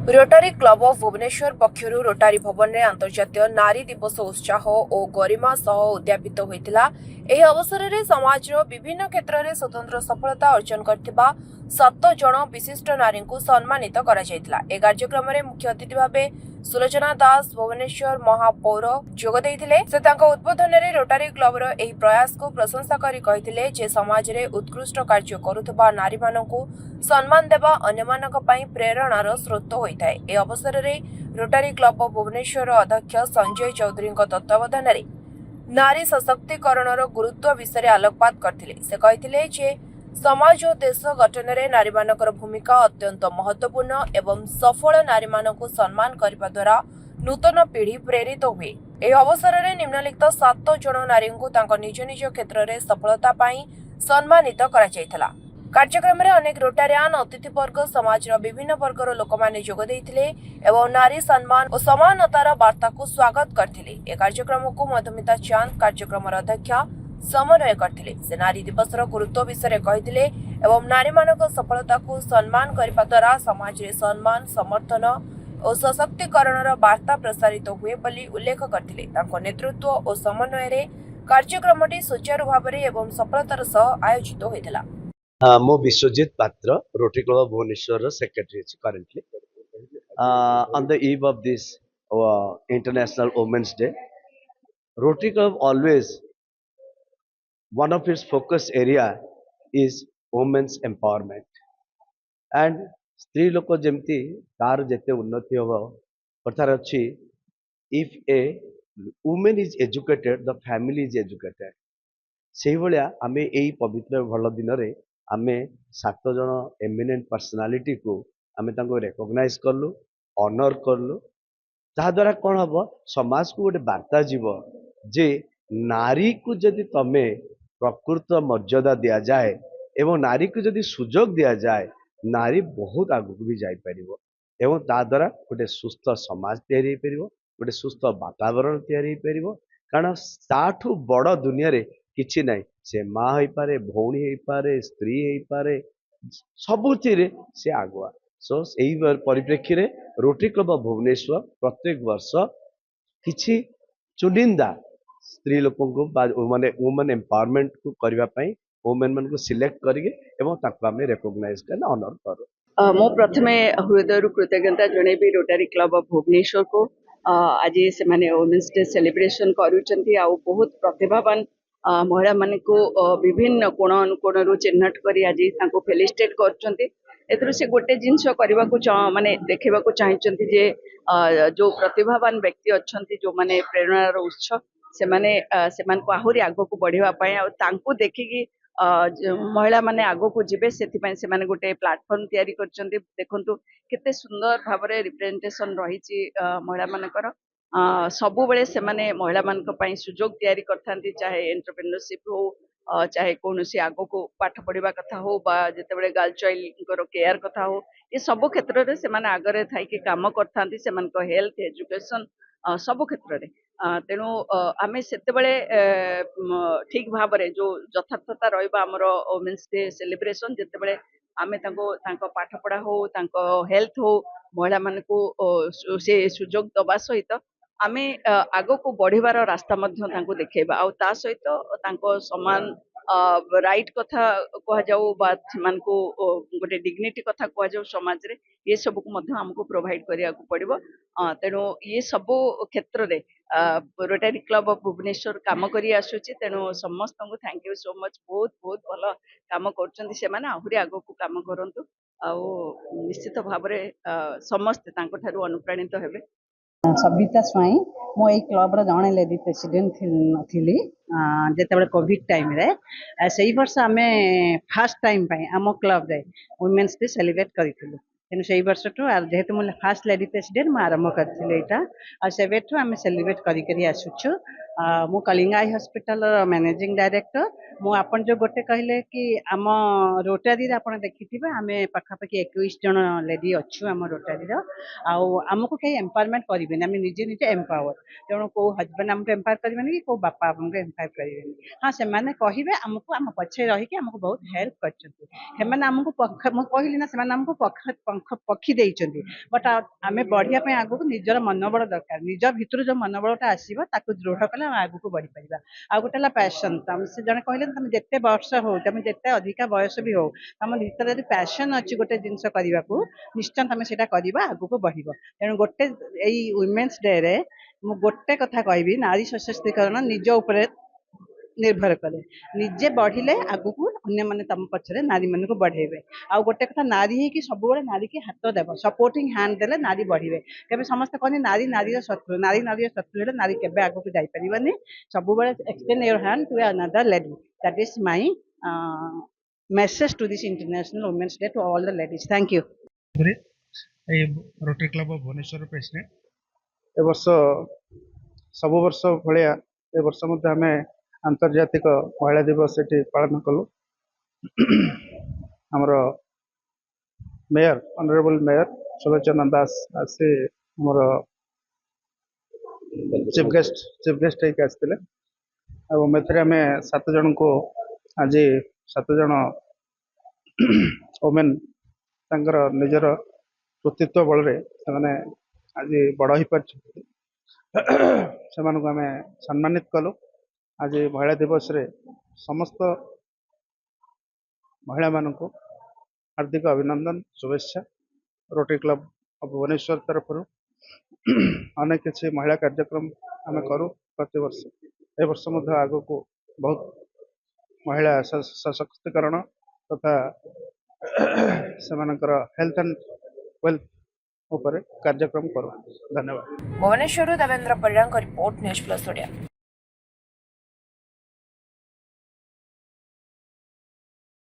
रोटारी club of Bhubaneswar पक्षर rotary Bhawan में अंतर्जातीय नारी दिवस उत्साह और गरिमा सह उद्यापित होता। यह अवसर में समाज विभिन्न क्षेत्र में स्वतंत्र सफलता अर्जन कर 7 जन विशिष्ट नारी को सम्मानित करा जायतिला। ए कार्यक्रम में मुख्य अतिथि भाव सुलोचना दास भुवनेश्वर महापौर जोग देइथिले। से तांको उद्बोधन में रोटारी क्लबर एही प्रयास को प्रशंसा करी कहिथिले जे समाज रे उत्कृष्ट कार्य करुथबा नारी माननकु सम्मान देवा अन्यमानक पई प्रेरणार स्रोत होइथाय। ए अवसर में रोटारी क्लब ऑफ भुवनेश्वर अध्यक्ष संजय चौधरी तत्वावधान में नारी सशक्तिकरणर गुरुत्व विषय आलोकपात करथिले। से कहिथिले जे समाज और देश गठन में नारी मानकर भूमिका अत्यंत महत्वपूर्ण एवं सफल नारी मानक सम्मान करने द्वारा नूतन पीढ़ी प्रेरित हुए। यह अवसर में निम्नलिखित 7 जन नारी को निज निज क्षेत्र में सफलता पाई सम्मानित करा जायतिला। कार्यक्रम में अनेक रोटारियान अतिथिवर्ग समाज विभिन्न वर्गर लोक मैंने जोग देइथिले एवं नारी सम्मान और समानतार वार्ता को स्वागत करथिले। ए कार्यक्रम को मधुमिता चांद कार्यक्रम अध्यक्ष समन्वय करथिले। से नारी दिवस गुरुत्व विषय कहिथिले एवं नारी मानक सफलता को सम्मान करने द्वारा समाज रे सम्मान समर्थन और सशक्तिकरणर वार्ता प्रसारित हुए बोली उल्लेख करथिले। तांको नेतृत्व और समन्वय रे कार्यक्रमटी सुचारू भाव एवं सफलतार सह आयोजित होइतिला। मो Biswajit Patra Rotary Club of Bhubaneswar secretary currently on the eve of this International Women's Day. Rotary Club always one of its focus area is women's empowerment and स्त्री लोक जमती तार जेते उन्नति होबो कथार अछि if a woman is educated the family is educated से भलिया आमे एई पवित्र भल दिन रे आमे 7 जन एमिनेंट पर्सनालिटी को आमे तांको रिकॉग्नाइज करलु ऑनर करलु ता द्वारा कोन हबो समाज को गोटे वार्ता जीव जे नारी को जदि तमे प्रकृत मर्यादा दिया जाए एवं नारी को जदि सुजोग दिया जाए नारी बहुत आगु भी जाई परिबो एवं ता द्वारा गोटे सुस्थ समाज तैयारी परिबो गोटे सुस्थ वातावरण तैयारी परिबो कारण ताठू बड़ दुनिया रे किछि नाही से माँ हो पारे भौणी हो पारे स्त्री हो पारे सबुथिरे से आगुआ सो एही परिप्रेक्षी रे रोटरी क्लब ऑफ भुवनेश्वर प्रत्येक वर्ष किछि चुनिंदा स्त्री लोकों को माने वुमेन एम्पावरमेंट को करबा पई वुमेन मन को सिलेक्ट करिके एवं ताको आमे रिकॉग्नाइज करना ऑनर करू। मो प्रथमे हृदय कृतज्ञता जनइबी रोटारी क्लब ऑफ भुवनेश्वर को आज से माने वुमेन्स डे सेलिब्रेशन करूचंती आ बहुत प्रतिभावान महिला मान को विभिन्न कोण अनुकोण चिन्हट कर आज फेलिस्टेट कर से गोटे जिनस करने को माने देखा चाहिए जे जो प्रतिभावान व्यक्ति अच्छा जो माने प्रेरणार उत्स से माने आहरी आग को बढ़ावा देखिकी महिला माने आगो को जीवे से गोटे प्लाटफॉर्म तैयारी करछन्ती देखंतु केते सुंदर भाव में रिप्रेजेंटेशन रही महिला मानकर सबु बेले से माने महिला मानक पई सुजोग तैयारी करथांती चाहे एंटरप्रेन्योरशिप हो चाहे कोनोसी आगो को पाठ पढ़िबा कथा हो बा जते बेले गर्ल चाइल्ड को केयर कथा हो ये सब क्षेत्र रे से माने आगरे थाई के काम करथांती से मानक हेल्थ एजुकेशन सब क्षेत्र रे तेणु आमे सेते बेले ठीक भाव में जो यथार्थता रहिबा हमर वुमेन्स डे सेलिब्रेशन जते बेले आमे तांको पाठ पढ़ा हो तांको हेल्थ हो महिला मानकु से सुजोग दबा सहित आमे आगो को बढ़िबार रास्ता मध्य देखा आ ता सहित तांको समान राइट कथा कह जाऊ बा को गोटे डिग्निटी कथा कह जाऊ समाज रे ये सब को मध्य हमको प्रोवाइड करिया को पड़िबो तेणु ये सब क्षेत्र रे रोटारी क्लब ऑफ भुवनेश्वर काम करी आसुची तेणु समस्त को थैंक यू सो मच बहुत बहुत भल काम करछन्ती से माने आहुरी आगो को काम करंतु आ निश्चित भाव में समस्त तांको ठारू अनुप्राणित हेबे। सबिता स्वाई मो ए क्लब रो जणे लेडी प्रेसिडेंट थिली जेतेबेले कोविड टाइम रे सेही वर्ष आमे फर्स्ट टाइम पई आम क्लब रे वुमेन्स डे सेलिब्रेट करिथिलु तेनु सेही वर्ष टू जेहेतु मो फर्स्ट लेडी प्रेसिडेंट म आरंभ करथिले एटा आ सेबेठु आमे सेलिब्रेट करी करी आसुछु मो Kalinga eye hospital managing director ମୁଁ ଆପଣ ଯୋଉ ଗୋଟେ କହିଲେ କି ଆମ ରୋଟାରୀରେ ଆପଣ ଦେଖିଥିବେ ଆମେ ପାଖାପାଖି 21 ଜଣ ଲେଡି ଅଛୁ ଆମ ରୋଟାରୀର ଆଉ ଆମକୁ କେହି ଏମ୍ପାୱାରମେଣ୍ଟ କରିବେନି ଆମେ ନିଜେ ନିଜେ ଏମ୍ପାୱାର ତେଣୁ କୋଉ ହଜବେଣ୍ଡ ଆମକୁ ଏମ୍ପାୱାର କରିବେନି କି କୋଉ ବାପା ଆମକୁ ଏମ୍ପାୱାର କରିବେନି ହଁ ସେମାନେ କହିବେ ଆମକୁ ଆମ ପଛରେ ରହିକି ଆମକୁ ବହୁତ ହେଲ୍ପ କରିଛନ୍ତି ସେମାନେ ଆମକୁ ମୁଁ କହିଲି ନା ସେମାନେ ଆମକୁ ପକ୍ଷୀ ଦେଇଛନ୍ତି ବଟ୍ ଆମେ ବଢିବା ପାଇଁ ଆଗକୁ ନିଜର ମନୋବଳ ଦରକାର ନିଜ ଭିତରୁ ଯୋଉ ମନୋବଳଟା ଆସିବ ତାକୁ ଦୃଢ କଲେ ଆମେ ଆଗକୁ ବଢିପାରିବା ଆଉ ଗୋଟେ ହେଲା ପ୍ୟାସନ ତମେ ସେ ଜଣେ କହିଲେ ତମେ ଯେତେ ବର୍ଷ ହଉ ତମେ ଯେତେ ଅଧିକା ବୟସ ବି ହଉ ତମ ଭିତରେ ଯଦି ପ୍ୟାସନ ଅଛି ଗୋଟେ ଜିନିଷ କରିବାକୁ ନିଶ୍ଚୟ ତମେ ସେଇଟା କରିବା ଆଗକୁ ବଢିବ ତେଣୁ ଗୋଟେ ଏଇ ୱିମେନ୍ସ ଡେ ରେ ମୁଁ ଗୋଟେ କଥା କହିବି ନାରୀ ସଶକ୍ତିକରଣ ନିଜ ଉପରେ ନିର୍ଭର କରେ ନିଜେ ବଢିଲେ ଆଗକୁ ଅନ୍ୟମାନେ ତମ ପଛରେ ନାରୀ ମାନଙ୍କୁ ବଢେଇବେ ଆଉ ଗୋଟେ କଥା ନାରୀ ହେଇକି ସବୁବେଳେ ନାରୀକି ହାତ ଦେବ ସପୋର୍ଟିଂ ହ୍ୟାଣ୍ଡ ଦେଲେ ନାରୀ ବଢିବେ କେବେ ସମସ୍ତେ କହନ୍ତି ନାରୀ ନାରୀର ଶତ୍ରୁ ନାରୀ ନାରୀର ଶତ୍ରୁ ହେଲେ ନାରୀ କେବେ ଆଗକୁ ଯାଇପାରିବନି ସବୁବେଳେ extend your hand to another lady that is my message to this international women's day to all the ladies thank you ଏଇ Rotary club of Bhubaneswar president ଏ ବର୍ଷ ସବୁ ବର୍ଷ ଭଳିଆ ଏ ବର୍ଷ ମଧ୍ୟ ଆମେ ଆନ୍ତର୍ଜାତିକ ମହିଳା ଦିବସ ଏଠି ପାଳନ କଲୁ ଆମର mayor honourable mayor Sulochana Das ଆସି ଆମର ଚିଫ ଗେଷ୍ଟ ହେଇକି ଆସିଥିଲେ ଆଉ ଏଥିରେ ଆମେ 7 ଜଣଙ୍କୁ ଆଜି 7 ଜଣ ଓମେନ୍ ତାଙ୍କର ନିଜର କୃତିତ୍ୱ ବଳରେ ସେମାନେ ଆଜି ବଡ଼ ହେଇପାରିଛନ୍ତି ସେମାନଙ୍କୁ ଆମେ ସମ୍ମାନିତ କଲୁ ଆଜି ମହିଳା ଦିବସରେ ସମସ୍ତ ମହିଳାମାନଙ୍କୁ ହାର୍ଦ୍ଦିକ ଅଭିନନ୍ଦନ ଶୁଭେଚ୍ଛା ରୋଟରୀ କ୍ଲବ ଅଫ୍ ଭୁବନେଶ୍ୱର ତରଫରୁ ଅନେକ କିଛି ମହିଳା କାର୍ଯ୍ୟକ୍ରମ ଆମେ କରୁ ପ୍ରତିବର୍ଷ ଏ ବର୍ଷ ମଧ୍ୟ ଆଗକୁ ବହୁତ ମହିଳା ସଶକ୍ତିକରଣ ତଥା ସେମାନଙ୍କର ହେଲ୍ଥ ଆଣ୍ଡ ୱେଲ୍ଥ ଉପରେ କାର୍ଯ୍ୟକ୍ରମ କରୁ ଧନ୍ୟବାଦ ଭୁବନେଶ୍ୱରରୁ ଦେବେନ୍ଦ୍ର ପରିଡ଼ାଙ୍କ ରିପୋର୍ଟ ନ୍ୟୁଜ୍ ପ୍ଲସ୍ ଓଡ଼ିଆ।